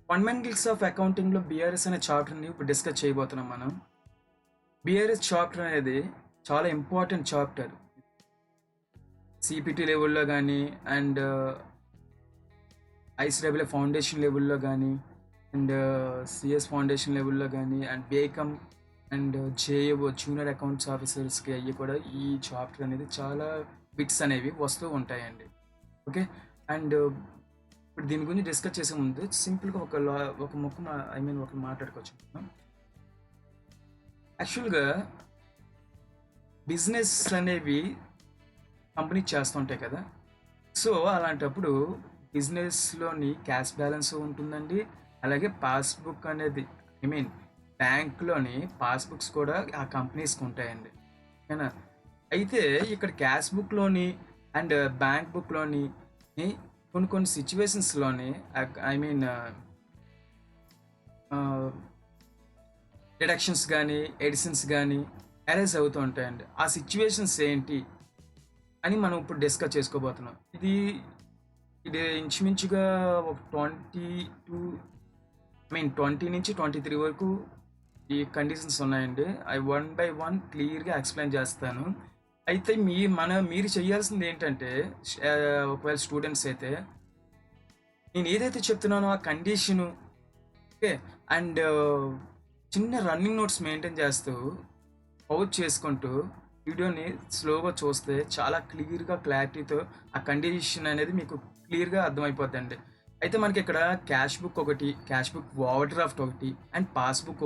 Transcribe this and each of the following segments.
Fundamentals of అకౌంటింగ్లో BRS అనే చాప్టర్ని ఇప్పుడు డిస్కస్ చేయబోతున్నాం మనం. బీఆర్ఎస్ చాప్టర్ అనేది చాలా ఇంపార్టెంట్ చాప్టర్. సిపిటి లెవెల్లో కానీ అండ్ ఐసిడబ్ల్యూ ఫౌండేషన్ లెవెల్లో కానీ అండ్ సిఎస్ ఫౌండేషన్ లెవెల్లో కానీ and become and JAO junior accounts ఆఫీసర్స్కి అయ్యి కూడా ఈ చాప్టర్ అనేది చాలా బిట్స్ అనేవి వస్తూ ఉంటాయండి. ఓకే. అండ్ ఇప్పుడు దీని గురించి డిస్కస్ చేసే ముందు సింపుల్గా ఒక ముక్క ఒక మాట్లాడుకోవచ్చు. యాక్చువల్గా బిజినెస్ అనేవి కంపెనీ చేస్తుంటాయి కదా. సో అలాంటప్పుడు బిజినెస్లోని క్యాష్ బ్యాలెన్స్ ఉంటుందండి. అలాగే పాస్బుక్ అనేది బ్యాంక్లోని పాస్బుక్స్ కూడా ఆ కంపెనీస్కి ఉంటాయండి. ఓకేనా. అయితే ఇక్కడ క్యాష్ బుక్లోని అండ్ బ్యాంక్ బుక్లోని కొన్ని సిచ్యువేషన్స్లోని డిడక్షన్స్ కానీ ఎడిషన్స్ కానీ అరేజ్ అవుతూ ఉంటాయండి. ఆ సిచ్యువేషన్స్ ఏంటి అని మనం ఇప్పుడు డిస్కస్ చేసుకోబోతున్నాం. ఇది ఇంచుమించుగా ఒక 20 నుంచి 23 వరకు ఈ కండిషన్స్ ఉన్నాయండి. అవి 1 by 1 క్లియర్గా ఎక్స్ప్లెయిన్ చేస్తాను. అయితే మీరు చేయాల్సింది ఏంటంటే, ఒకవేళ స్టూడెంట్స్ అయితే నేను ఏదైతే చెప్తున్నానో ఆ కండిషను, ఓకే, అండ్ చిన్న రన్నింగ్ నోట్స్ మెయింటైన్ చేస్తూ పౌజ్ చేసుకుంటూ వీడియోని స్లోగా చూస్తే చాలా క్లారిటీతో ఆ కండిషన్ అనేది మీకు క్లియర్గా అర్థమైపోద్దండి. అయితే మనకి ఇక్కడ క్యాష్ బుక్ ఒకటి, క్యాష్ బుక్ ఓవర్ డ్రాఫ్ట్ ఒకటి అండ్ పాస్బుక్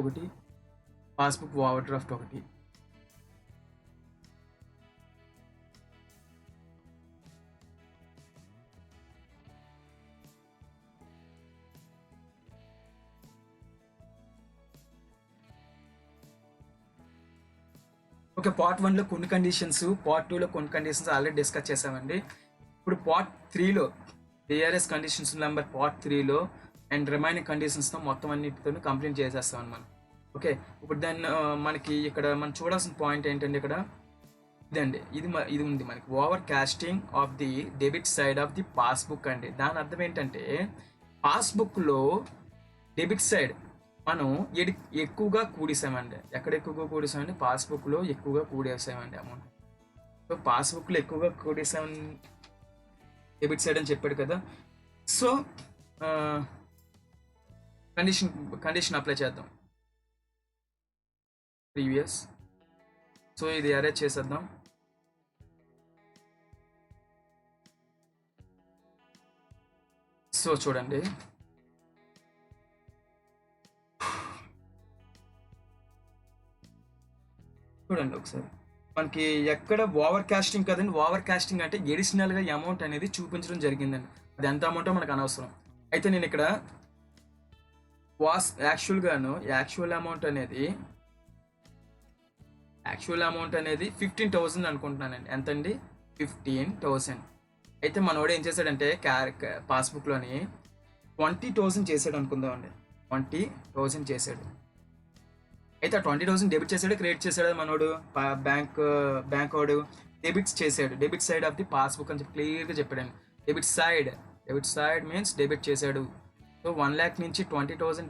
ఓవర్ డ్రాఫ్ట్ ఒకటి. ఓకే. పార్ట్ 1లో కొన్ని కండిషన్స్, పార్ట్ 2లో కొన్ని కండిషన్స్ ఆల్రెడీ డిస్కస్ చేసామండి. ఇప్పుడు పార్ట్ 3లో బీఆర్ఎస్ కండిషన్స్ నెంబర్ పార్ట్ 3లో అండ్ రిమైనింగ్ కండిషన్స్తో మొత్తం అన్నిటితో కంప్లీట్ చేసేస్తాం మనం. ఓకే. ఇప్పుడు దాన్ని మనకి ఇక్కడ మనం చూడాల్సిన పాయింట్ ఏంటంటే, ఇక్కడ ఇదండి, ఇది ఉంది మనకి over casting of the debit side of the passbook అండి. దాని అర్థం ఏంటంటే, పాస్బుక్లో డెబిట్ సైడ్ మనం ఎక్కువగా కూడేసామండి. ఎక్కడ ఎక్కువగా కూడేసామండి? పాస్బుక్లో ఎక్కువగా కూడేసామండి అమౌంట్. సో పాస్బుక్లో ఎక్కువగా కూడేసామని డెబిట్ సైడ్ అని చెప్పాడు కదా. సో కండిషన్ అప్లై చేద్దాం. ప్రీవియస్. సో ఇది అరేంజ్ చేసేద్దాం. సో చూడండి, ఒకసారి మనకి ఎక్కడ ఓవర్ కాస్టింగ్ కదండి. ఓవర్ కాస్టింగ్ అంటే ఎడిషనల్గా అమౌంట్ అనేది చూపించడం జరిగిందండి. అది ఎంత అమౌంటో మనకు అనవసరం. అయితే నేను ఇక్కడ యాక్చువల్ అమౌంట్ అనేది 15,000 అనుకుంటున్నానండి. ఎంతండి? 15,000. అయితే మనోడు ఏం చేశాడంటే పాస్బుక్లోని 20,000 చేశాడు అనుకుందామండి. 20,000 చేశాడు. అయితే ఆ 20,000 డెబిట్ చేశాడు, క్రెడిట్ చేశాడు మనోడు. బ్యాంక్ వాడు డెబిట్స్ చేశాడు. Debit side of the passbook అని చెప్పి క్లియర్గా చెప్పాడండి. డెబిట్ సైడ్ మీన్స్ డెబిట్ చేశాడు. సో 1 lakh నుంచి 20,000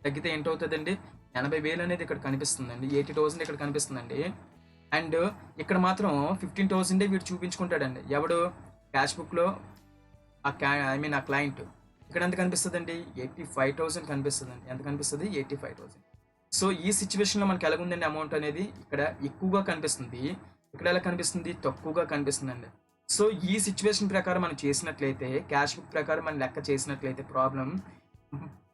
తగ్గితే ఏంటవుతుందండి? 80,000 అనేది ఇక్కడ కనిపిస్తుందండి. 80,000 ఇక్కడ కనిపిస్తుందండి. అండ్ ఇక్కడ మాత్రం 15,000 వీడు చూపించుకుంటాడండి. ఎవడు? క్యాష్ బుక్లో ఆ క్లయింట్. ఇక్కడ ఎంత కనిపిస్తుందండి? 85,000 కనిపిస్తుందండి. ఎంత కనిపిస్తుంది? 85,000. సో ఈ సిచ్యువేషన్లో మనకి ఎలాగుందండి అమౌంట్ అనేది? ఇక్కడ ఎక్కువగా కనిపిస్తుంది, ఇక్కడ ఎలా కనిపిస్తుంది? తక్కువగా కనిపిస్తుందండి. సో ఈ సిచ్యువేషన్ ప్రకారం మనం చేసినట్లయితే, క్యాష్ బుక్ ప్రకారం మనం లెక్క చేసినట్లయితే ప్రాబ్లం,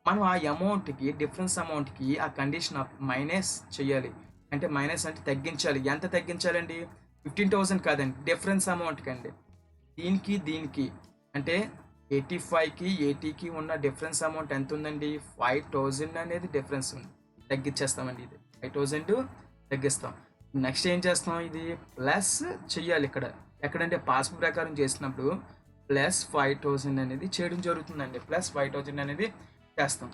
మనం ఆ అమౌంట్కి, డిఫరెన్స్ అమౌంట్కి ఆ కండిషన్ మైనస్ చేయాలి. అంటే మైనస్ అంటే తగ్గించాలి. ఎంత తగ్గించాలండి? 15,000 కాదండి, డిఫరెన్స్ అమౌంట్కి అండి. దీనికి అంటే 85కి 80కి ఉన్న డిఫరెన్స్ అమౌంట్ ఎంత ఉందండి? 5,000 అనేది డిఫరెన్స్ ఉంది. తగ్గించేస్తామండి. ఇది 5,000 తగ్గిస్తాం. నెక్స్ట్ ఏం చేస్తాం? ఇది ప్లస్ చెయ్యాలి. ఎక్కడంటే పాస్బుక్ ప్రకారం చేసినప్పుడు ప్లస్ 5,000 అనేది చేయడం జరుగుతుందండి. ప్లస్ 5,000 అనేది చేస్తాం.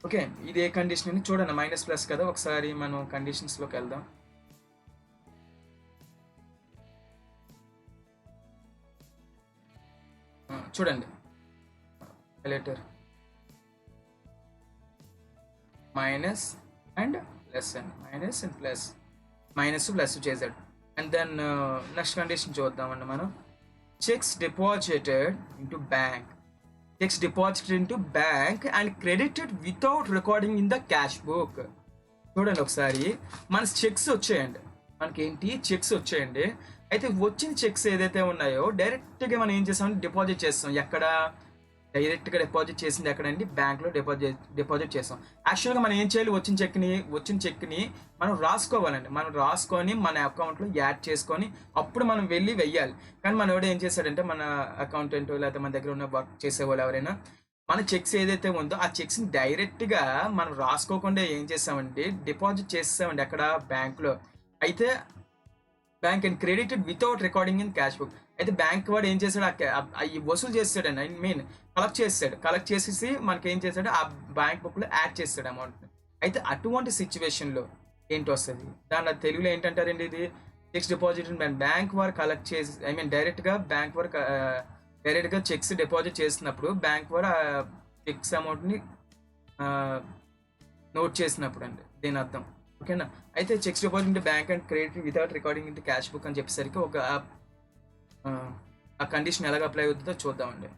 ఓకే. ఇది ఏ కండిషన్ అని చూడండి. మైనస్ ప్లస్ కదా. ఒకసారి మనం కండిషన్స్లోకి వెళ్దాం. చూడండి, letter minus and plus and minus and plus minus plus చేశాడు. అండ్ దెన్ నెక్స్ట్ కండిషన్ చూద్దామండి మనం. Checks deposited into bank, checks deposited into bank and credited without recording in the cash book. చూడండి ఒకసారి, మన చెక్స్ వచ్చాయండి, మనకేంటి checks వచ్చాయండి. అయితే వచ్చిన చెక్స్ ఏదైతే ఉన్నాయో డైరెక్ట్గా మనం ఏం చేస్తామంటే డిపాజిట్ చేస్తాం. ఎక్కడ డైరెక్ట్గా డిపాజిట్ చేసింది ఎక్కడండి? బ్యాంక్లో డిపాజిట్ చేస్తాం. యాక్చువల్గా మనం ఏం చేయాలి? వచ్చిన చెక్ని మనం రాసుకోవాలండి. మనం రాసుకొని మన అకౌంట్లో యాడ్ చేసుకొని అప్పుడు మనం వెళ్ళి వెయ్యాలి. కానీ మన ఎవడో ఏం చేశాడంటే, మన అకౌంటెంట్ లేకపోతే మన దగ్గర ఉన్న వర్క్ చేసేవాళ్ళు ఎవరైనా మన చెక్స్ ఏదైతే ఉందో ఆ చెక్స్ని డైరెక్ట్గా మనం రాసుకోకుండా ఏం చేస్తామండి? డిపాజిట్ చేస్తామండి ఎక్కడ? బ్యాంక్లో. అయితే bank and credited without recording in cash book. అయితే బ్యాంక్ వాడు ఏం చేశాడు? అవి వసూలు చేస్తాడండి, ఐ మీన్ కలెక్ట్ చేసేసి మనకి ఏం చేశాడు? ఆ బ్యాంక్ బుక్లో యాడ్ చేస్తాడు అమౌంట్. అయితే అటువంటి సిచ్యువేషన్లో ఏంటి వస్తుంది? దాని తెలుగులో ఏంటంటారండి? ఇది ఫిక్స్డ్ డిపాజిట్ బ్యాంక్ వారు కలెక్ట్ చేసి, ఐ మీన్ డైరెక్ట్గా బ్యాంక్ వారు డైరెక్ట్గా చెక్స్ డిపాజిట్ చేసినప్పుడు బ్యాంక్ వారు ఆ చెక్స్ అమౌంట్ని నోట్ చేసినప్పుడు అండి దీని అర్థం. ఓకేనా? అయితే checks deposit bank and credit without recording ఇంటి క్యాష్ బుక్ అని చెప్పేసరికి ఒక ఆ కండిషన్ ఎలాగ అప్లై అవుతుందో చూద్దామండి.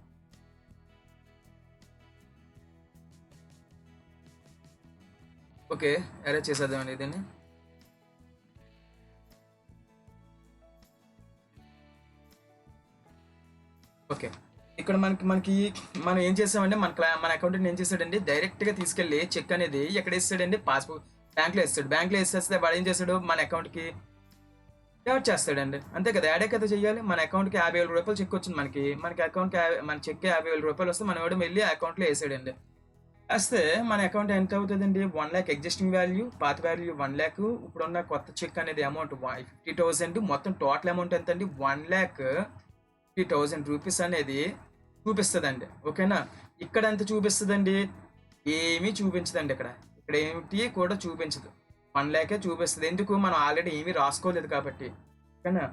ఓకే, ఎలా చేసేద్దామండి దీన్ని. ఓకే, ఇక్కడ మనకి మనం ఏం చేసామంటే మన అకౌంటెంట్ ఏం చేశాడండి? డైరెక్ట్గా తీసుకెళ్ళి చెక్ అనేది ఎక్కడ వేస్తాడండి? పాస్బుక్ బ్యాంక్లో వేస్తాడు. బ్యాంక్లో వేసేస్తే వాడు ఏం చేస్తాడు? మన అకౌంట్కి యాడ్ చేస్తాడండి. అంతే కదా, యాడే కదా చెయ్యాలి. మన అకౌంట్కి 50,000 రూపాయలు చెక్ వచ్చింది మనకి అకౌంట్కి మన చెక్ 50,000 రూపాయలు వస్తే మనం ఎవడో వెళ్ళి అకౌంట్లో వేసాడండి. వస్తే మన అకౌంట్ ఎంత అవుతుందండి? 1 lakh ఎగ్జిస్టింగ్ వాల్యూ, పాత వాల్యూ 1 lakh, ఇప్పుడున్న కొత్త చెక్ అనేది అమౌంట్ 50,000. మొత్తం టోటల్ అమౌంట్ ఎంత అండి? 1,50,000 రూపీస్ అనేది చూపిస్తుందండి. ఓకేనా? ఇక్కడ ఎంత చూపిస్తుందండి? ఏమీ చూపించదండి. ఇక్కడ ఏమిటి కూడా చూపించదు. 1 lakh చూపిస్తుంది. ఎందుకు? మనం ఆల్రెడీ ఏమీ రాసుకోలేదు కాబట్టి. ఓకేనా?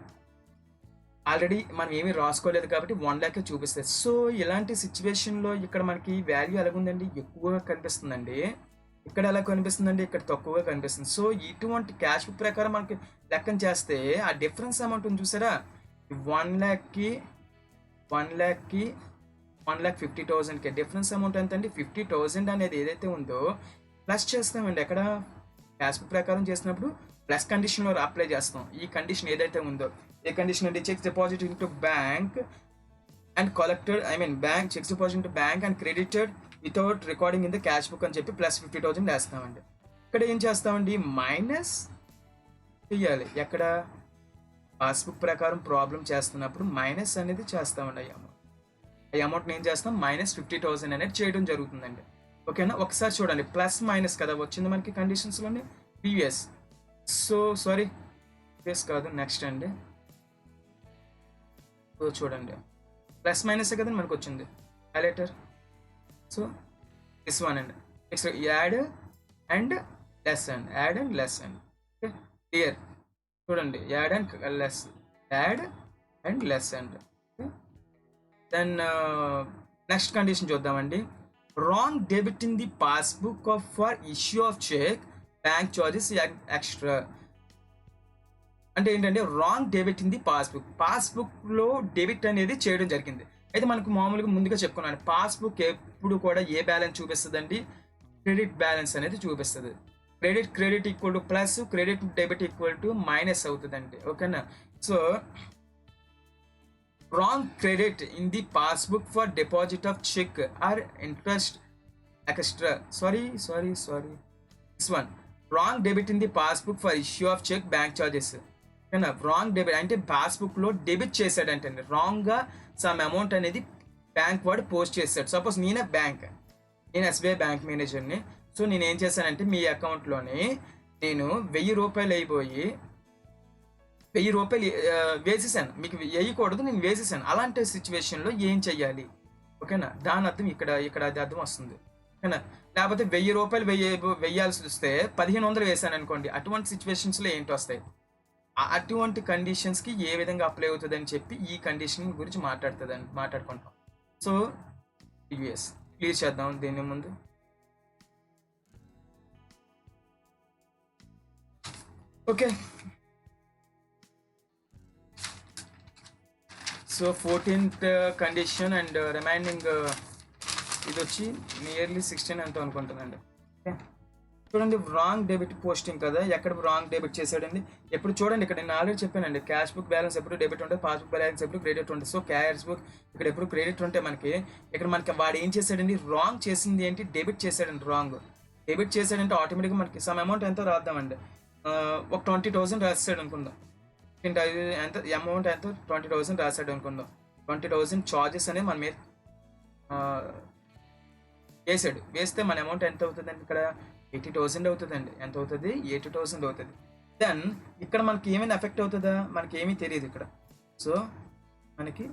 ఆల్రెడీ మనం ఏమీ రాసుకోలేదు కాబట్టి 1 lakh చూపిస్తుంది. సో ఇలాంటి సిచ్యువేషన్లో ఇక్కడ మనకి వాల్యూ ఎలాగుందండి? ఎక్కువగా కనిపిస్తుందండి. ఇక్కడ ఎలా కనిపిస్తుందండి? ఇక్కడ తక్కువగా కనిపిస్తుంది. సో ఇటువంటి క్యాష్ బుక్ ప్రకారం మనకి లెక్కన చేస్తే ఆ డిఫరెన్స్ అమౌంట్ ఉంది చూసారా? 1,50,000కి డిఫరెన్స్ అమౌంట్ ఎంత అండి? 50,000 అనేది ఏదైతే ఉందో ప్లస్ చేస్తామండి. ఎక్కడ? క్యాష్ బుక్ ప్రకారం చేసినప్పుడు ప్లస్ కండిషన్లో అప్లై చేస్తాం. ఈ కండిషన్ ఏదైతే ఉందో, ఏ కండిషన్ అంటే checks deposit into bank and collected, I mean bank checks deposit into bank and credited without recording in the cash book అని చెప్పి ప్లస్ 50,000 వేస్తామండి. ఇక్కడ ఏం చేస్తామండి? మైనస్ చెయ్యాలి. ఎక్కడ? పాస్బుక్ ప్రకారం ప్రాబ్లం చేస్తున్నప్పుడు మైనస్ అనేది చేస్తామండి. ఈ అమౌంట్ని ఏం చేస్తాం? -50,000 అనేది చేయడం జరుగుతుందండి. ఓకేనా? ఒకసారి చూడండి, ప్లస్ మైనస్ కదా వచ్చింది మనకి కండిషన్స్లోని ప్రీవియస్. సో సారీ, ప్రీవియస్ కాదు, నెక్స్ట్ అండి. సో చూడండి, ప్లస్ మైనస్ కదా మనకు వచ్చింది హైలైటర్. సో దిస్ వన్ అండి. Next add and less and add and less and. Okay, clear. చూడండి, add and less and. Then next condition చూద్దామండి. Wrong debit in the passbook of for issue of cheque, bank charges extra. అంటే ఏంటంటే wrong debit in the పాస్బుక్లో debit అనేది చేయడం జరిగింది. అయితే మనకు మామూలుగా ముందుగా చెప్పుకున్నాను, పాస్బుక్ ఎప్పుడు కూడా ఏ బ్యాలెన్స్ చూపిస్తుందండి? క్రెడిట్ బ్యాలెన్స్ అనేది చూపిస్తుంది. Credit equal to plus, credit debit equal to minus అవుతుందండి. ఓకేనా? So wrong credit in the passbook for deposit of cheque or interest extra. Sorry this one. Wrong debit in the passbook for issue of cheque, bank charges. ఓకేనా? Wrong debit అంటే పాస్బుక్లో debit చేశాడంటే రాంగ్గా some amount అనేది bank వాడు post చేశాడు. Suppose నేను SBI bank మేనేజర్ని. సో నేను ఏం చేశానంటే మీ అకౌంట్లోని నేను 1,000 రూపాయలు అయిపోయి 1,000 రూపాయలు వేసేసాను. మీకు వేయకూడదు, నేను వేసేసాను. అలాంటి సిచ్యువేషన్లో ఏం చెయ్యాలి? ఓకేనా? దాని అర్థం ఇక్కడ అది అర్థం వస్తుంది. ఓకేనా? లేకపోతే 1,000 రూపాయలు వెయ్యాల్సి వస్తే 1,500 వేసాను అనుకోండి. అటువంటి సిచ్యువేషన్స్లో ఏంటి వస్తాయి? అటువంటి కండిషన్స్కి ఏ విధంగా అప్లై అవుతుంది అని చెప్పి ఈ కండిషన్ గురించి మాట్లాడుకుంటాం. సో ప్రీవియస్ క్లియర్ చేద్దాం దీని ముందు. Okay. So 14th condition and remaining ఇది వచ్చి నియర్లీ 16 ఎంతో అనుకుంటానండి. ఓకే, చూడండి రాంగ్ డెబిట్ పోస్టింగ్ కదా, ఎక్కడ రాంగ్ డెబిట్ చేశాడండి. ఎప్పుడు చూడండి ఇక్కడ నేను ఆల్రెడీ చెప్పానండి, క్యాష్ బుక్ బ్యాలెన్స్ ఎప్పుడు డెబిట్ ఉంటుంది, పాస్బుక్ బ్యాలెన్స్ ఎప్పుడు క్రెడిట్ ఉంటుంది. సో క్యాష్ బుక్ ఇక్కడ ఎప్పుడు క్రెడిట్ ఉంటే మనకి ఇక్కడ మనకి వాడు ఏం చేశాడండి, రాంగ్ చేసింది ఏంటి, డెబిట్ చేశాడండి. రాంగ్ డెబిట్ చేశాడంటే ఆటోమేటిక్గా మనకి సమ్ అమౌంట్ ఎంతో రాద్దామండి. ఒక 20,000 రాసాడు అనుకుందాం. ఎంత అమౌంట్ ఎంతో 20,000 రాసాడు అనుకుందాం. 20,000 చార్జెస్ అనేది మన మీద వేసాడు. వేస్తే మన అమౌంట్ ఎంత అవుతుందండి, ఇక్కడ 80,000 అవుతుందండి. ఎంత అవుతుంది, 80,000 అవుతుంది. దెన్ ఇక్కడ మనకి ఏమైనా ఎఫెక్ట్ అవుతుందా, మనకి ఏమీ తెలియదు ఇక్కడ. సో మనకి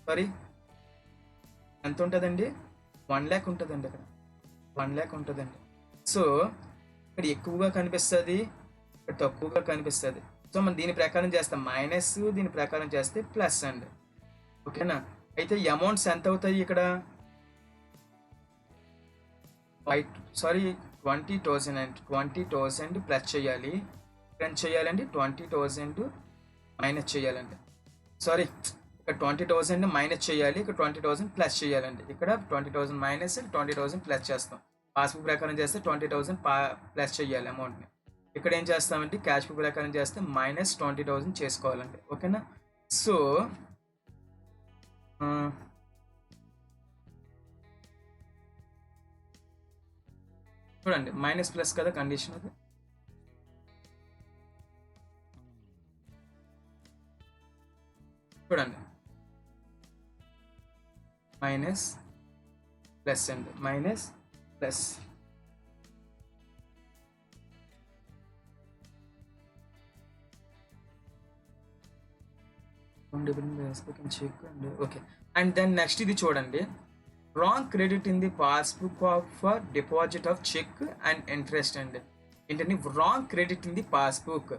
సారీ ఎంత ఉంటుందండి, 1 lakh ఉంటుందండి. ఇక్కడ 1 lakh ఉంటుందండి. సో ఇక్కడ ఎక్కువగా కనిపిస్తుంది, ఇక్కడ తక్కువగా కనిపిస్తుంది. సో మనం దీని ప్రకారం చేస్తాం మైనస్, దీని ప్రకారం చేస్తే ప్లస్ అండి. ఓకేనా, అయితే ఈ అమౌంట్స్ ఎంత అవుతాయి ఇక్కడ, 20,000 అండి. 20,000 ప్లస్ చేయాలి, ఎంత చేయాలండి, 20,000 మైనస్ చేయాలండి. సారీ, ఇక్కడ 20,000 మైనస్ చేయాలి, ఇక్కడ 20,000 ప్లస్ చేయాలండి. ఇక్కడ 20,000 మైనస్, 20,000 ప్లస్ చేస్తాం. పాస్బుక్ ప్రకారం చేస్తే 20,000 ప్లస్ చేయాలి అమౌంట్ని. ఇక్కడ ఏం చేస్తామంటే క్యాష్ బుక్ ప్రకారం చేస్తే మైనస్ 20,000 చేసుకోవాలండి. ఓకేనా, సో చూడండి మైనస్ ప్లస్ కదా కండిషన్ అది. చూడండి మైనస్ ప్లస్ అండి, minus plus. Okay, and then next ఇది చూడండి, wrong credit in the passbook of deposit of cheque and interest అండి. ఏంటంటే wrong credit in the passbook,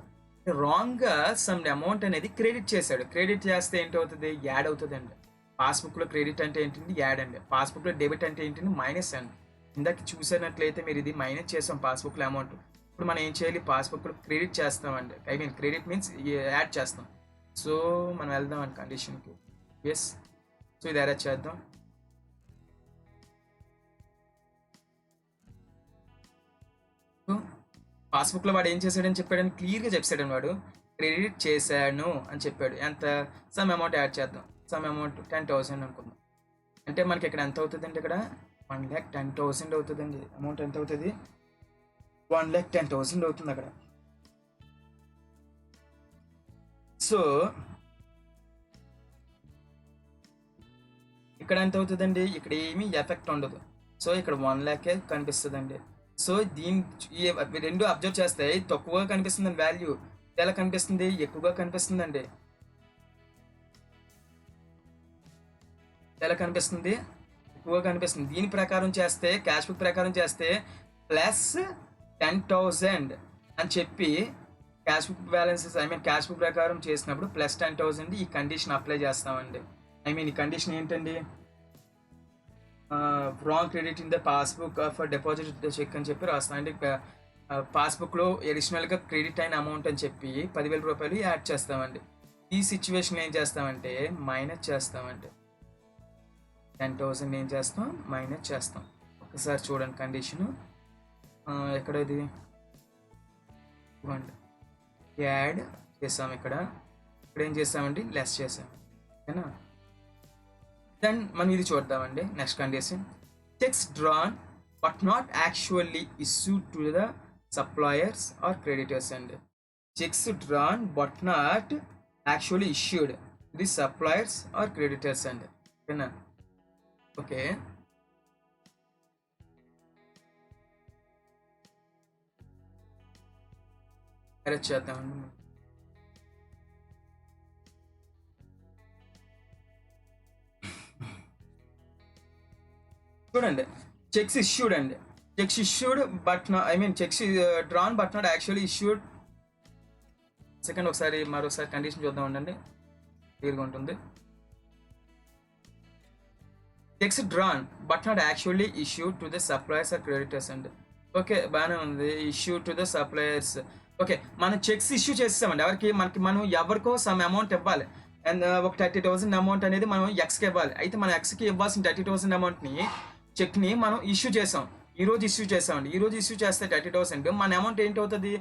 రాంగ్గా సమ్ అమౌంట్ అనేది క్రెడిట్ చేశాడు. క్రెడిట్ చేస్తే ఏంటవుతుంది, యాడ్ అవుతుంది అండి. పాస్బుక్లో క్రెడిట్ అంటే ఏంటంటే యాడ్ అండి, పాస్బుక్లో డెబిట్ అంటే ఏంటంటే మైనస్ అండి. ఇందాక చూసినట్లయితే మీరు ఇది మైనస్ చేస్తాం పాస్బుక్లో అమౌంట్. ఇప్పుడు మనం ఏం చేయాలి, పాస్బుక్లో క్రెడిట్ చేస్తామండి. I mean credit means add చేస్తాం. సో మనం వెళ్దాం అండి కండిషన్కి. ఎస్, సో ఇది అరేంజ్ చేద్దాం. పాస్బుక్లో వాడు ఏం చేశాడని చెప్పాడని క్లియర్గా చెప్పాడని, వాడు క్రెడిట్ చేశాను అని చెప్పాడు. ఎంత, సమ్ అమౌంట్ యాడ్ చేద్దాం. సమ్ అమౌంట్ 10,000 అనుకుందాం. అంటే మనకి ఇక్కడ ఎంత అవుతుందండి, ఇక్కడ 1,10,000 అవుతుందండి. అమౌంట్ ఎంత అవుతుంది, 1,10,000 అవుతుంది అక్కడ. సో ఇక్కడ ఎంత అవుతుందండి, ఇక్కడ ఏమీ ఎఫెక్ట్ ఉండదు. సో ఇక్కడ 1 lakh కనిపిస్తుందండి. సో ఈ రెండు అబ్జర్వ్ చేస్తే తక్కువగా కనిపిస్తుందండి వాల్యూ. ఎలా కనిపిస్తుంది, ఎక్కువగా కనిపిస్తుందండి. ఎలా కనిపిస్తుంది, ఎక్కువగా కనిపిస్తుంది. దీని ప్రకారం చేస్తే, క్యాష్ బుక్ ప్రకారం చేస్తే ప్లస్ 10,000 అని చెప్పి cash book balances, I mean cash book ప్రకారం చేసినప్పుడు ప్లస్ 10,000 ఈ కండిషన్ అప్లై చేస్తామండి. ఐ మీన్ ఈ కండిషన్ ఏంటండి, wrong credit in the passbook of deposit cheque అని చెప్పి రాస్తాం. అంటే పాస్బుక్లో అడిషనల్గా క్రెడిట్ అయిన అమౌంట్ అని చెప్పి 10,000 రూపాయలు యాడ్ చేస్తామండి. ఈ సిచ్యువేషన్ ఏం చేస్తామంటే మైనస్ చేస్తామండి. 10,000 ఏం చేస్తాం, మైనస్ చేస్తాం. ఒకసారి చూడండి కండిషను ఎక్కడ ఇది, ఇవ్వండి యాడ్ చేస్తాం. ఇక్కడ ఏం చేస్తామండి, లెస్ చేసాం. ఓకేనా, దెన్ మనం ఇది చూద్దామండి. Next condition, cheques drawn but not actually issued to the suppliers or creditors అండి. Cheques drawn but not actually issued to the suppliers or creditors అండి. ఓకేనా, ఓకే, అరెస్ట్ చేద్దామండి. చూడండి చెక్స్ ఇష్యూడ్ అండి, cheques issued but I mean cheques drawn but not actually issued. Second ఒకసారి మరొకసారి condition చూద్దాం ఉండండి, క్లియర్గా ఉంటుంది. Cheques drawn but not actually issued to the suppliers or creditors అండి. ఓకే, బాగానే ఉంది. Issue to the suppliers, okay. మనం చెక్స్ ఇష్యూ చేసేసామండి. మనం ఎవరికో సమ్ అమౌంట్ ఇవ్వాలి. అండ్ ఒక 30,000 అమౌంట్ అనేది మనం ఎక్స్‌కి ఇవ్వాలి. అయితే మనం ఎక్స్‌కి ఇవ్వాల్సిన 30,000 అమౌంట్‌ని చెక్‌ని మనం ఇష్యూ చేసాం. ఈరోజు ఇష్యూ చేసామండి. ఈరోజు ఇష్యూ చేస్తే 30,000 మన అమౌంట్ ఏంటవుతది?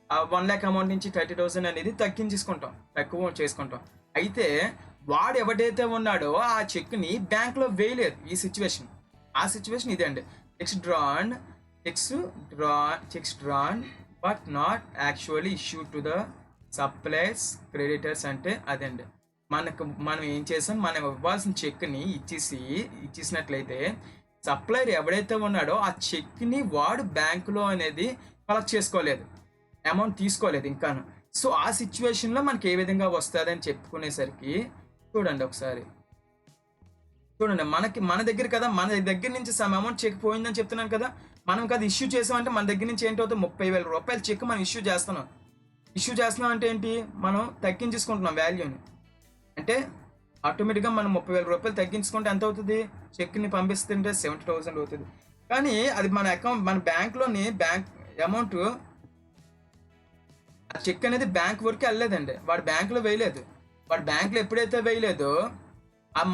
1,00,000 అమౌంట్ నుంచి 30,000 అనేది తగ్గించేసుకుంటాం. తక్కువ చేసుకుంటాం. అయితే వాడు ఎవడైతే ఉన్నాడో ఆ చెక్‌ని బ్యాంక్‌లో వేయలేదు ఈ సిట్యుయేషన్. ఆ సిట్యుయేషన్ ఇదే అండి. Cheques drawn checks drawn but not actually issue to the supplies creditors అంటే అదండి. మనం ఏం చేసాం, మనం ఇవ్వాల్సిన చెక్ని ఇచ్చేసినట్లయితే సప్లైర్ ఎవడైతే ఉన్నాడో ఆ చెక్ని వాడు బ్యాంకులో అనేది కలెక్ట్ చేసుకోలేదు, అమౌంట్ తీసుకోలేదు ఇంకాను. సో ఆ సిచ్యువేషన్లో మనకి ఏ విధంగా వస్తుంది అని చెప్పుకునేసరికి చూడండి ఒకసారి. చూడండి మన దగ్గర కదా, మన దగ్గర నుంచి సమ్ అమౌంట్ చెక్ పోయిందని చెప్తున్నాను కదా. మనం కదా ఇష్యూ చేసామంటే మన దగ్గర నుంచి ఏంటవుతుంది, 30,000 రూపాయలు చెక్ మనం ఇష్యూ చేస్తున్నాం అంటే ఏంటి, మనం తగ్గించేసుకుంటున్నాం వాల్యూని. అంటే ఆటోమేటిక్గా మనం 30,000 రూపాయలు తగ్గించుకుంటే ఎంత అవుతుంది, చెక్ని పంపిస్తుంటే 70,000 అవుతుంది. కానీ అది మన అకౌంట్, మన బ్యాంక్లోని బ్యాంక్ అమౌంట్, ఆ చెక్ అనేది బ్యాంక్ వరకు వెళ్ళలేదండి. వాడు బ్యాంకులో వేయలేదు. వాడు బ్యాంకులో ఎప్పుడైతే వేయలేదో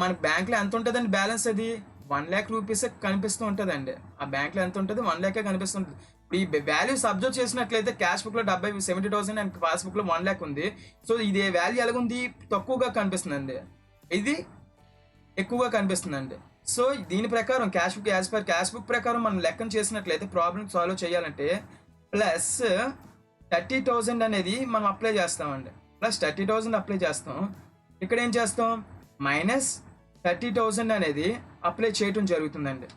మన బ్యాంక్లో ఎంత ఉంటుందండి బ్యాలెన్స్, అది 1,00,000 రూపీస్ కనిపిస్తూ ఉంటుందండి. ఆ బ్యాంక్లో ఎంత ఉంటుంది, 1,00,000 కనిపిస్తుంటుంది. ఇప్పుడు ఈ వాల్యూస్ అబ్జర్వ్ చేసినట్లయితే క్యాష్ బుక్లో 70,000 అండ్ పాస్బుక్లో 1,00,000 ఉంది. సో ఇది వాల్యూ ఎలాగుంది, తక్కువగా కనిపిస్తుందండి, ఇది ఎక్కువగా కనిపిస్తుందండి. సో దీని ప్రకారం cash book, as per cash book ప్రకారం మనం లెక్కను చేసినట్లయితే ప్రాబ్లమ్ సాల్వ్ చేయాలంటే ప్లస్ 30,000 అనేది మనం అప్లై చేస్తామండి. ప్లస్ 30,000 అప్లై చేస్తాం. ఇక్కడ ఏం చేస్తాం, మైనస్ 30,000 అనేది అప్లై చేయటం జరుగుతుందండి.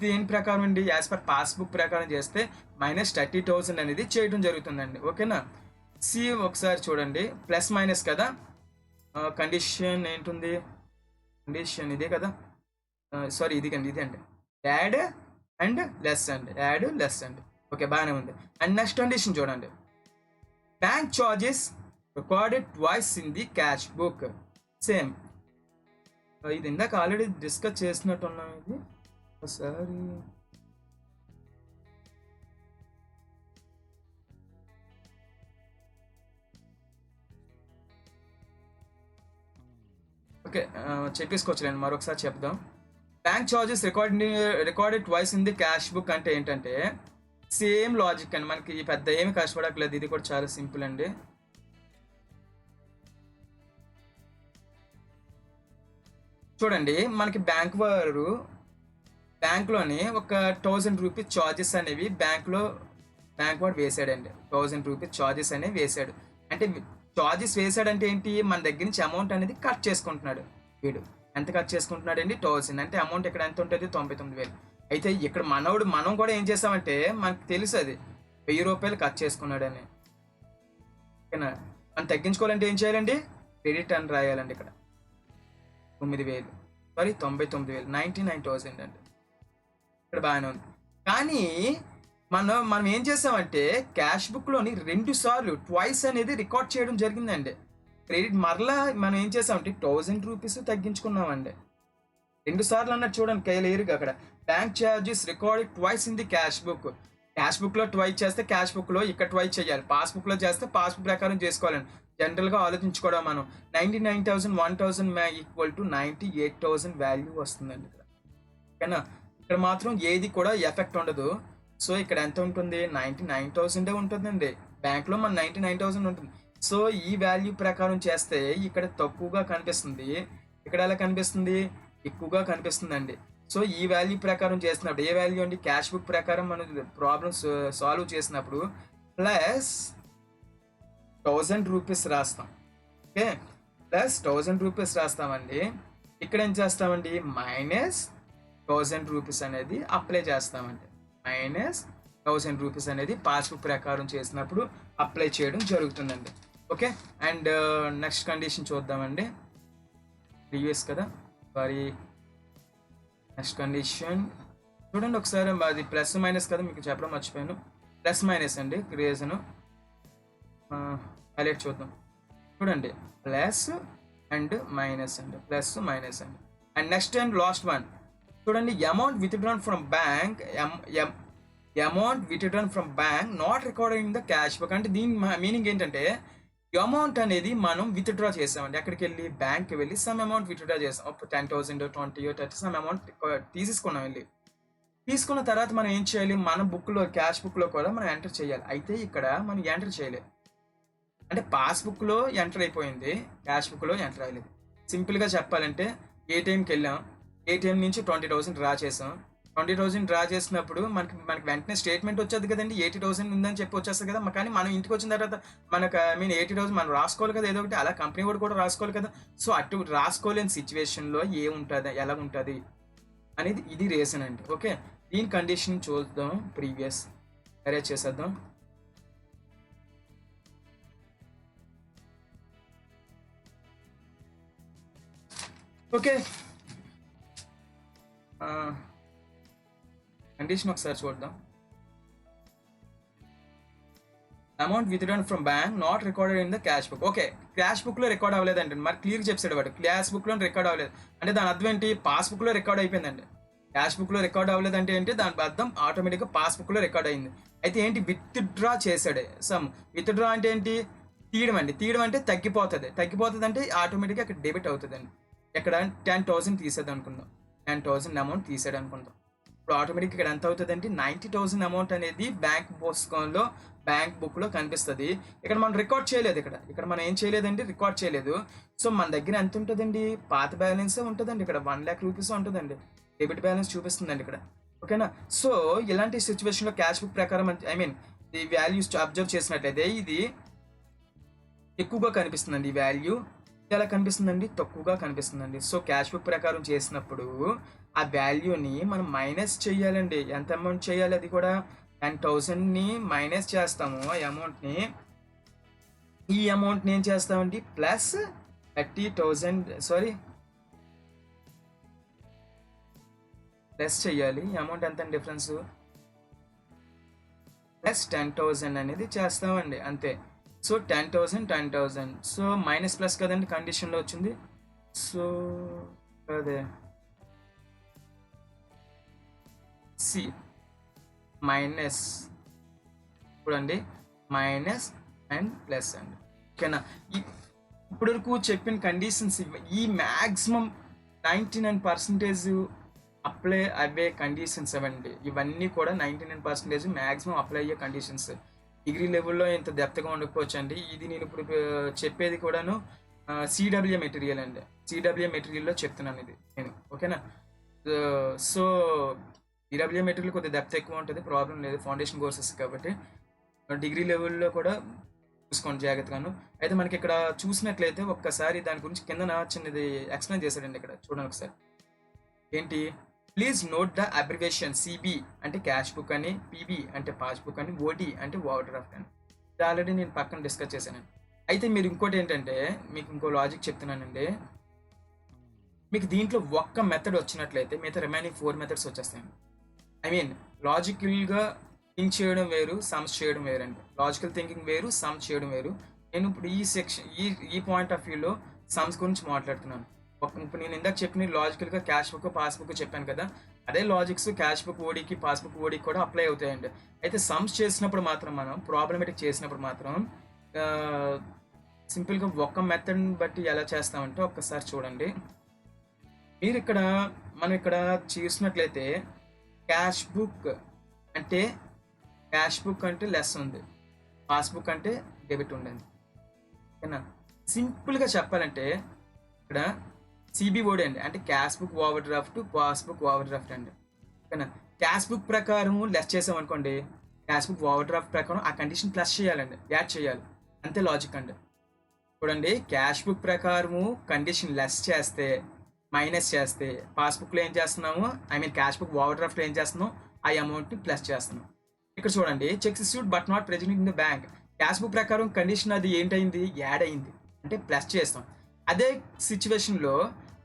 దేని ప్రకారం అండి, యాజ్ పర్ పాస్బుక్ ప్రకారం చేస్తే మైనస్ 30,000 అనేది చేయటం జరుగుతుందండి. ఓకేనా. సి ఒకసారి చూడండి, ప్లస్ మైనస్ కదా, కండిషన్ ఏంటుంది, కండిషన్ ఇదే కదా, సారీ ఇది అండి యాడ్ అండ్ లెస్ అండి. ఓకే, బాగానే ఉంది. అండ్ నెక్స్ట్ కండిషన్ చూడండి, bank charges recorded twice in the cash book. Same ఇది ఇందాక ఆల్రెడీ డిస్కస్ చేసినట్టున్నాం. ఇది ఒకసారి ఓకే చెప్పేసుకోవచ్చులేండి, మరొకసారి చెప్దాం. Bank charges recorded twice in the cash book అంటే ఏంటంటే సేమ్ లాజిక్ అండి, మనకి పెద్ద ఏమి కష్టపడట్లేదు. ఇది కూడా చాలా సింపుల్ అండి. చూడండి, మనకి బ్యాంక్లోని ఒక 1,000 రూపీస్ చార్జెస్ అనేవి బ్యాంక్ వాడు వేసాడండి. 1,000 రూపీస్ చార్జెస్ అనేవి వేసాడు. అంటే చార్జెస్ వేసాడంటే ఏంటి, మన దగ్గర నుంచి అమౌంట్ అనేది కట్ చేసుకుంటున్నాడు వీడు. ఎంత కట్ చేసుకుంటున్నాడు అండి, 1,000. అంటే అమౌంట్ ఇక్కడ ఎంత ఉంటుంది, 99,000. అయితే ఇక్కడ మనం కూడా ఏం చేసామంటే మనకు తెలుసు అది 1,000 రూపాయలు కట్ చేసుకున్నాడని. ఓకేనా. మనం తగ్గించుకోవాలంటే ఏం చేయాలండి, క్రెడిట్ అని రాయాలండి. ఇక్కడ 99,000 99,000 అండి. ఇక్కడ బాగానే ఉంది. కానీ మనం ఏం చేసామంటే క్యాష్ బుక్లోని 2 సార్లు ట్వైస్ అనేది రికార్డ్ చేయడం జరిగిందండి. క్రెడిట్ మరలా మనం ఏం చేసామంటే 1,000 రూపీస్ తగ్గించుకున్నామండి. 2 సార్లు అన్నట్టు చూడండి క్లియర్గా అక్కడ. Bank charges recorded twice in the cash book. Cash బుక్లో ట్వైస్ చేస్తే క్యాష్ బుక్లో ఇక్కడ ట్వైస్ చేయాలి, పాస్బుక్లో చేస్తే పాస్బుక్ ప్రకారం చేసుకోవాలండి. జనరల్గా ఆలోచించుకోవడం మనం 99,000 1,000 ఈక్వల్ టు 98,000 వాల్యూ వస్తుందండి ఇక్కడ. ఓకేనా. ఇక్కడ మాత్రం ఏది కూడా ఎఫెక్ట్ ఉండదు. సో ఇక్కడ ఎంత ఉంటుంది, 99,000 ఉంటుందండి. బ్యాంక్లో మన 99,000 ఉంటుంది. సో ఈ వాల్యూ ప్రకారం చేస్తే ఇక్కడ తక్కువగా కనిపిస్తుంది, ఇక్కడ ఎలా కనిపిస్తుంది, ఎక్కువగా కనిపిస్తుందండి. సో ఈ వాల్యూ ప్రకారం చేసినప్పుడు ఏ వాల్యూ అండి, క్యాష్ బుక్ ప్రకారం మనం ప్రాబ్లమ్స్ సాల్వ్ చేసినప్పుడు ప్లస్ 1,000 రూపీస్ రాస్తాం. ఓకే, ప్లస్ 1,000 రూపీస్ రాస్తామండి. ఇక్కడ ఏం చేస్తామండి, మైనస్ 1,000 రూపీస్ అనేది అప్లై చేస్తామండి. మైనస్ 1,000 రూపీస్ అనేది పాస్బుక్ ప్రకారం చేసినప్పుడు అప్లై చేయడం జరుగుతుందండి. ఓకే. అండ్ నెక్స్ట్ కండిషన్ చూద్దామండి. ప్రీవియస్ కదా, సారీ, నెక్స్ట్ కండిషన్ చూడండి ఒకసారి. అది ప్లస్ మైనస్ కదా, మీకు చెప్పడం మర్చిపోయాను. ప్లస్ మైనస్ అండి రీజను. హైలైట్ చూద్దాం. చూడండి, ప్లస్ అండ్ మైనస్ అండి, ప్లస్ మైనస్ అండి. And next and last one చూడండి, amount withdrawn from bank amount withdrawn from bank not recorded in the cash book. అంటే దీని మీనింగ్ ఏంటంటే అమౌంట్ అనేది మనం విత్డ్రా చేసామండి. ఎక్కడికి వెళ్ళి బ్యాంక్కి వెళ్ళి సమ్ అమౌంట్ విత్డ్రా చేసాం. 10,000 20 30 సమ్ అమౌంట్ తీసేసుకున్నాం. వెళ్ళి తీసుకున్న తర్వాత మనం ఏం చేయాలి, మన బుక్లో క్యాష్ బుక్లో కూడా మనం ఎంటర్ చేయాలి. అయితే ఇక్కడ మనం ఎంటర్ చేయలేదు, అంటే పాస్బుక్లో ఎంటర్ అయిపోయింది, క్యాష్ బుక్లో ఎంటర్ అయ్యలేదు. సింపుల్గా చెప్పాలంటే ఏటీఎంకి వెళ్ళాం, ఏటీఎం నుంచి 20,000 డ్రా చేసాం. 20,000 డ్రా చేసినప్పుడు మనకి వెంటనే స్టేట్మెంట్ వచ్చేది కదండి, 80,000 ఉందని చెప్పి వచ్చేస్తుంది కదా. కానీ మనం ఇంటికి వచ్చిన తర్వాత మనకు 80,000 మనం రాసుకోవాలి కదా ఏదో ఒకటి, అలా కంపెనీ కూడా రాసుకోవాలి కదా. సో అటు రాసుకోలేని సిచ్యువేషన్లో ఏముంటుంది, ఎలా ఉంటుంది అనేది ఇది రీజన్ అండి. ఓకే, దీని కండిషన్ చూద్దాం. ప్రీవియస్ అరేంజ్ చేసేద్దాం. ఓకే, కండిషన్ ఒకసారి చూద్దాం. Amount withdrawn from bank not recorded in the cash book. Okay, cash బుక్లో రికార్డ్ అవ్వలేదండి. మరి క్లియర్ చెప్పాడు వాడు, క్యాష్ బుక్లో రికార్డ్ అవ్వలేదు అంటే దాని అర్థం ఏంటి, పాస్బుక్లో రికార్డ్ అయిపోయిందండి. క్యాష్ బుక్లో రికార్డ్ అవ్వలేదంటే ఏంటి, దాని అర్థం ఆటోమేటిక్గా పాస్బుక్లో రికార్డ్ అయింది. అయితే ఏంటి, విత్డ్రా చేశాడు సమ్. విత్డ్రా అంటే ఏంటి, తీయడం అండి. తీయడం అంటే తగ్గిపోతుంది అంటే ఆటోమేటిక్గా అక్కడ డెబిట్ అవుతుందండి. ఇక్కడ 10,000 తీసేది అనుకుందాం, 10,000 అమౌంట్ తీసాడు అనుకుందాం. ఇప్పుడు ఆటోమేటిక్ ఇక్కడ ఎంత అవుతుందంటే 90,000 అమౌంట్ అనేది బ్యాంక్ పుస్తకంలో బ్యాంక్ బుక్లో కనిపిస్తుంది. ఇక్కడ మనం రికార్డ్ చేయలేదు, ఇక్కడ మనం ఏం చేయలేదండి, రికార్డ్ చేయలేదు. సో మన దగ్గర ఎంత ఉంటుందండి, పాత బ్యాలెన్సే ఉంటుందండి. ఇక్కడ 1 lakh రూపీస్ ఉంటుందండి, డెబిట్ బ్యాలెన్స్ చూపిస్తుందండి ఇక్కడ. ఓకేనా. సో ఇలాంటి సిచ్యువేషన్లో క్యాష్ బుక్ ప్రకారం ఈ వాల్యూస్ అబ్జర్వ్ చేసినట్లయితే ఇది ఎక్కువగా కనిపిస్తుందండి, ఈ వాల్యూ ఎలా కనిపిస్తుందండి, తక్కువగా కనిపిస్తుందండి. సో క్యాష్ బుక్ ప్రకారం చేసినప్పుడు ఆ వాల్యూని మనం మైనస్ చేయాలండి. ఎంత అమౌంట్ చేయాలి, అది కూడా 10,000ని మైనస్ చేస్తాము. ఆ అమౌంట్ని, ఈ అమౌంట్ని ఏం చేస్తామండి, ప్లస్ 30,000 ప్లస్ చేయాలి. ఈ అమౌంట్ ఎంత డిఫరెన్స్, ప్లస్ 10,000 అనేది చేస్తామండి, అంతే. సో 10,000 సో మైనస్ ప్లస్ కదండి కండిషన్లో వచ్చింది. సో అదే సి మైనస్, చూడండి, మైనస్ అండ్ ప్లస్ అండి. ఓకేనా. ఇప్పటి వరకు చెప్పిన కండిషన్స్ ఈ మ్యాక్సిమం 99% అప్లై అయ్యే కండిషన్స్ అవండి. ఇవన్నీ కూడా 99% మ్యాక్సిమం అప్లై అయ్యే కండిషన్స్. డిగ్రీ లెవెల్లో ఇంత డెప్త్గా ఉండకపోవచ్చు అండి. ఇది నేను ఇప్పుడు చెప్పేది కూడాను సిడబ్ల్యూ మెటీరియల్ అండి, సిడబ్ల్యూ మెటీరియల్లో చెప్తున్నాను ఇది నేను. ఓకేనా. సో సిడబ్ల్యూ మెటీరియల్ కొద్దిగా డెప్త్ ఎక్కువ ఉంటుంది, ప్రాబ్లం లేదు, ఫౌండేషన్ కోర్సెస్ కాబట్టి. డిగ్రీ లెవెల్లో కూడా చూసుకోండి జాగ్రత్తగాను. అయితే మనకి ఇక్కడ చూసినట్లయితే ఒక్కసారి దాని గురించి కింద చిన్నది ఎక్స్ప్లెయిన్ చేశాడండి. ఇక్కడ చూడండి ఒకసారి, ఏంటి, please note the abbreviation CB అంటే క్యాష్ బుక్ అని, పిబి అంటే పాస్బుక్ అని, ఓడి అంటే ఓవర్ డ్రాఫ్ట్ అని. ఇది ఆల్రెడీ నేను పక్కన డిస్కస్ చేశానండి. అయితే మీరు ఇంకోటి ఏంటంటే, మీకు ఇంకో లాజిక్ చెప్తున్నానండి. మీకు దీంట్లో ఒక్క మెథడ్ వచ్చినట్లయితే మిగతా రిమైనింగ్ 4 మెథడ్స్ వచ్చేస్తాయండి. లాజికల్గా థింక్ చేయడం వేరు, సమ్స్ చేయడం వేరండి. లాజికల్ థింకింగ్ వేరు, సమ్స్ చేయడం వేరు. నేను ఇప్పుడు ఈ సెక్షన్ ఈ పాయింట్ ఆఫ్ వ్యూలో సమ్స్ గురించి మాట్లాడుతున్నాను. ఇప్పుడు నేను ఇందాక చెప్పిన లాజికల్గా క్యాష్ బుక్ పాస్బుక్ చెప్పాను కదా, అదే లాజిక్స్ క్యాష్ బుక్ ఓడికి పాస్బుక్ ఓడికి కూడా అప్లై అవుతాయండి. అయితే సమ్స్ చేసినప్పుడు మాత్రం, మనం ప్రాబ్లమేటిక్ చేసినప్పుడు మాత్రం సింపుల్గా ఒక్క మెథడ్ని బట్టి ఎలా చేస్తామంటే ఒక్కసారి చూడండి. మనం ఇక్కడ చూసినట్లయితే క్యాష్ బుక్ అంటే లెస్ ఉంది, పాస్బుక్ అంటే డెబిట్ ఉండేది. ఓకేనా. సింపుల్గా చెప్పాలంటే ఇక్కడ సిబిఓడి అండి, అంటే cash book over draft, passbook overdraft అండి. ఓకేనా. క్యాష్ బుక్ ప్రకారం లెస్ చేసామనుకోండి, క్యాష్ బుక్ ఓవర్ డ్రాఫ్ట్ ప్రకారం ఆ కండిషన్ ప్లస్ చేయాలండి, యాడ్ చేయాలి, అంతే లాజిక్ అండి. చూడండి, క్యాష్ బుక్ ప్రకారము కండిషన్ లెస్ చేస్తే, మైనస్ చేస్తే, పాస్బుక్లో ఏం చేస్తున్నాము, క్యాష్ బుక్ ఓవర్ డ్రాఫ్ట్లో ఏం చేస్తున్నాం, ఆ అమౌంట్ని ప్లస్ చేస్తున్నాం. ఇక్కడ చూడండి, cheques issued but not present in the bank. Cash book ప్రకారం కండిషన్ అది ఏంటైంది, యాడ్ అయింది, అంటే ప్లస్ చేస్తాం. అదే సిచ్యువేషన్లో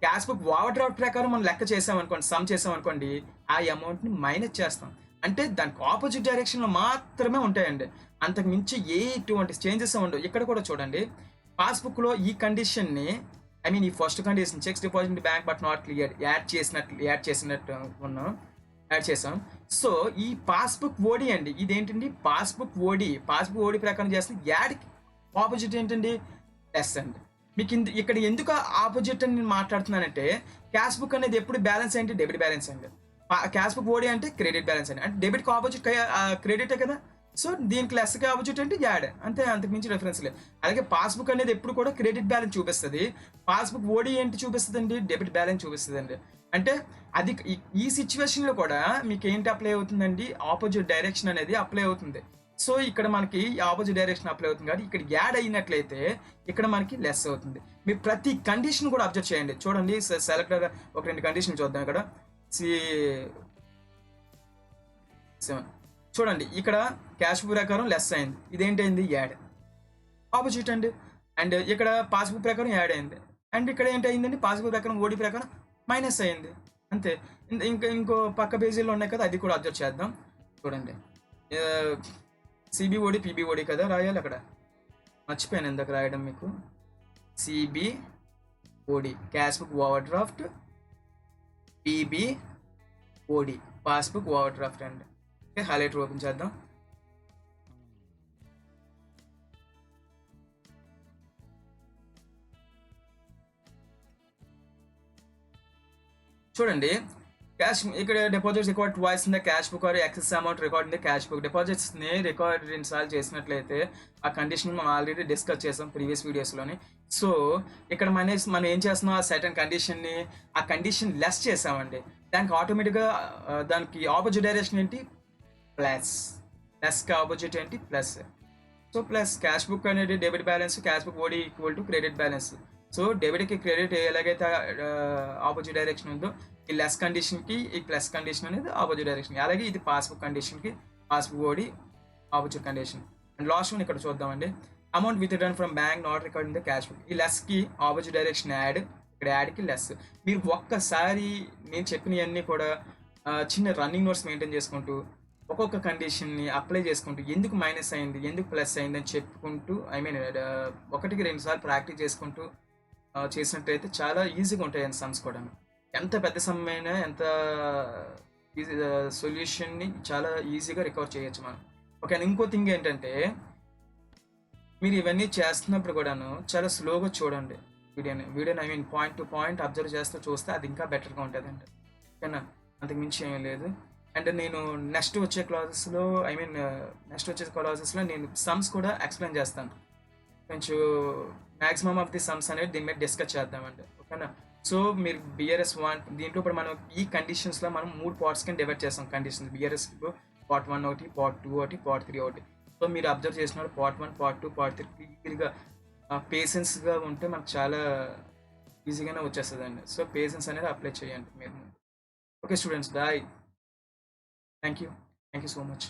క్యాష్ బుక్ ఓవర్ డ్రాఫ్ట్ ప్రకారం మనం లెక్క చేసామనుకోండి, సమ్ చేసామనుకోండి, ఆ అమౌంట్ని మైనస్ చేస్తాం. అంటే దానికి ఆపోజిట్ డైరెక్షన్లో మాత్రమే ఉంటాయండి, అంతకు మించి ఎటువంటి చేంజెస్ ఉండవు. ఇక్కడ కూడా చూడండి, పాస్బుక్లో ఈ కండిషన్ని ఈ first condition checks deposit bank but not clear add చేసినట్టు ఉన్నాం. యాడ్ చేసాం. సో ఈ పాస్బుక్ ఓడి అండి, ఇదేంటండి పాస్బుక్ ఓడి ప్రకారం చేస్తే యాడ్కి ఆపోజిట్ ఏంటండి, లెస్ అండి. మీకు ఇక్కడ ఎందుకు ఆపోజిట్ అని నేను మాట్లాడుతున్నానంటే, క్యాష్ బుక్ అనేది ఎప్పుడు బ్యాలెన్స్ ఏంటి, డెబిట్ బ్యాలెన్స్ అండి. క్యాష్ బుక్ ఓడి అంటే క్రెడిట్ బ్యాలెన్స్ అండి, అంటే డెబిట్కి ఆపోజిట్ క్రెడిటే కదా. సో దీనికి లెస్కి ఆపోజిట్ అంటే యాడ్, అంతే, అంతకు మించి డిఫరెన్స్ లేదు. అలాగే పాస్బుక్ అనేది ఎప్పుడు కూడా క్రెడిట్ బ్యాలెన్స్ చూపిస్తుంది, పాస్బుక్ ఓడి ఏంటి చూపిస్తుంది అండి, డెబిట్ బ్యాలెన్స్ చూపిస్తుంది అండి. అంటే అది ఈ సిచ్యువేషన్లో కూడా మీకు ఏంటి అప్లై అవుతుందండి, ఆపోజిట్ డైరెక్షన్ అనేది అప్లై అవుతుంది. సో ఇక్కడ మనకి ఆపోజిట్ డైరెక్షన్ అప్లై అవుతుంది కాబట్టి ఇక్కడ యాడ్ అయినట్లయితే ఇక్కడ మనకి లెస్ అవుతుంది. మీరు ప్రతి కండిషన్ కూడా అబ్జర్వ్ చేయండి. చూడండి, సెలెక్టర్ ఒక 2 కండిషన్ చూద్దాం. ఇక్కడ C7 చూడండి, ఇక్కడ క్యాష్ బుక్ ప్రకారం లెస్ అయింది, ఇదేంటైంది, యాడ్, ఆపోజిట్ అండి. అండ్ ఇక్కడ పాస్బుక్ ప్రకారం యాడ్ అయింది, అండ్ ఇక్కడ ఏంటయిందండి, పాస్బుక్ ప్రకారం ఓడి ప్రకారం మైనస్ అయింది, అంతే. ఇంకో పక్క పేజీలో ఉన్నాయి కదా, అది కూడా అబ్జర్వ్ చేద్దాం. చూడండి, సిబిఓడి పీబీఓడి కదా రాయాలి, అక్కడ మర్చిపోయాను ఎందుకు రాయడం మీకు. CBOD cash book overdraft, PBOD passbook overdraft అండి. ఓకే, హైలైటర్ ఓపెన్ చేద్దాం. చూడండి, క్యాష్ ఇక్కడ deposits record twice in the cash book or excess amount record in the cash book. డిపాజిట్స్ని రికార్డ్ 2 సార్లు చేసినట్లయితే ఆ కండిషన్ మనం ఆల్రెడీ డిస్కస్ చేసాం ప్రీవియస్ వీడియోస్లోని. సో ఇక్కడ మనం ఏం చేస్తున్నాం, ఆ సర్టన్ కండిషన్ని, ఆ కండిషన్ లెస్ చేసామండి. దానికి ఆటోమేటిక్గా దానికి ఆపోజిట్ డైరెక్షన్ ఏంటి, ప్లస్. లెస్కి ఆపోజిట్ ఏంటి, plus. So plus cash book అనేది debit balance, cash book OD equal to credit balance. So డెబిట్కి క్రెడిట్ ఎలాగైతే ఆపోజిట్ డైరెక్షన్ ఉందో, ఈ లెస్ కండిషన్కి ఈ ప్లస్ కండిషన్ అనేది ఆపోజిట్ డైరెక్షన్. అలాగే ఇది పాస్బుక్ కండిషన్కి passbook OD opposite condition. And last one ఇక్కడ చూద్దామండి, amount with return from bank not record in the cash book. ఈ లెస్కి ఆపోజిట్ డైరెక్షన్ యాడ్, ఇక్కడ యాడ్కి లెస్. మీరు ఒక్కసారి నేను చెప్పినవన్నీ కూడా చిన్న రన్నింగ్ నోట్స్ మెయింటైన్ చేసుకుంటూ ఒక్కొక్క కండిషన్ని అప్లై చేసుకుంటూ ఎందుకు మైనస్ అయింది, ఎందుకు ప్లస్ అయింది అని చెప్పుకుంటూ, ఐ మీన్ 1కి 2 సార్లు ప్రాక్టీస్ చేసుకుంటూ చేసినట్టయితే చాలా ఈజీగా ఉంటాయి అండి సమ్స్ కూడా. ఎంత పెద్ద సమ్ అయినా ఎంత ఈజీ సొల్యూషన్ని చాలా ఈజీగా రికవర్ చేయొచ్చు మనం. ఓకే, ఇంకో థింగ్ ఏంటంటే, మీరు ఇవన్నీ చేస్తున్నప్పుడు కూడాను చాలా స్లోగా చూడండి వీడియోని I mean point to point observe చేస్తూ చూస్తే అది ఇంకా బెటర్గా ఉంటుంది అండి. ఓకేనా, అంతకు మించి ఏం లేదు. అండ్ నేను నెక్స్ట్ వచ్చే క్లాసెస్లో నేను సమ్స్ కూడా ఎక్స్ప్లెయిన్ చేస్తాను. కొంచెం మ్యాక్సిమం ఆఫ్ ది సమ్స్ అనేది దీని మీద డిస్కస్ చేద్దామండి. ఓకేనా, సో మీరు బీఆర్ఎస్ 1 దీంట్లో ఇప్పుడు మనం ఈ కండిషన్స్లో మనం 3 పార్ట్స్ కింద డివైడ్ చేస్తాం కండిషన్స్. బీఆర్ఎస్లో పార్ట్ 1 ఒకటి, పార్ట్ 2 ఒకటి, పార్ట్ 3 ఒకటి. సో మీరు అబ్జర్వ్ చేసిన పార్ట్ 1, పార్ట్ 2, పార్ట్ 3 క్లియర్గా పేషెన్స్గా ఉంటే మనకు చాలా ఈజీగానే వచ్చేస్తుందండి. సో పేషెన్స్ అనేది అప్లై చేయండి మీరు. Okay students, bye. Thank you so much.